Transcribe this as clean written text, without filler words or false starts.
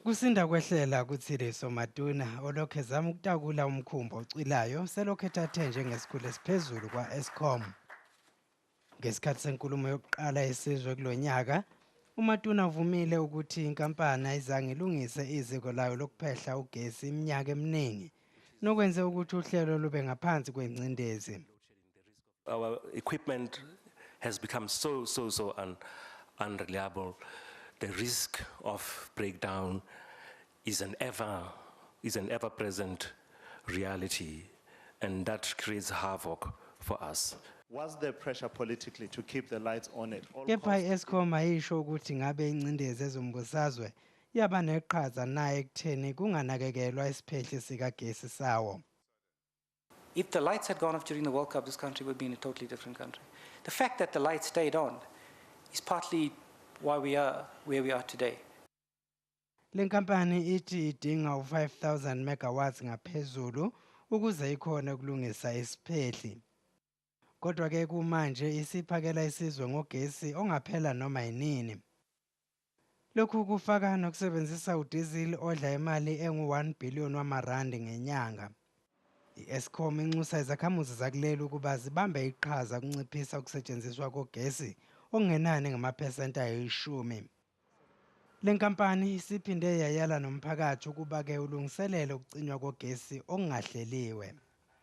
Kusinda kwehlela kuthile somatuna olokhu ezama ukutakula umkhumbi ocwilayo selokhu ethathe njengesikhulu esiphezulu kwa-I-Eskom. Ngesikhathi senkulumo yokuqala yesizwe kulonyaka, uMatuna uvumile ukuthi inkampani ayizange ilungise iziko layo lokuphehla ugesi iminyaka eminingi nokwenza ukuthi uhlelo lube ngaphansi kwengcindezi. Our equipment has become so unreliable. The risk of breakdown is an ever-present reality, and that creates havoc for us. Was there pressure politically to keep the lights on at all Kepha costs? I-Eskom ayisho ukuthi ngabe ingcindezi ezombusazwe yaba neqhaza naye ekutheni kunganakekelwa isiphehli sikagesi sawo. If the lights had gone off during the World Cup, this country would be in a totally different country. The fact that the lights stayed on is partly why we are where we are today. Le nkampani ithi idinga u-5,000 megawatts ngaphezulu ukuze ikhone ukulungisa isiphehli. Kodwa-ke kumanje isiphakela isizwe ngogesi ongaphela noma yinini. Lokhu kufaka nokusebenzisa udizili odla imali engu-1 billion wamarandi ngenyanga. I-Eskom inxusa izakhamuzi zakuleli ukuba zibambe iqhaza ukunciphisa ukusetshenziswa kogesi okungenani ngamaphesenti ayi-10. Le nkampani isiphinde yayala nomphakathi ukuba-ke ulungiselele ukucinywa kogesi okungahleliwe.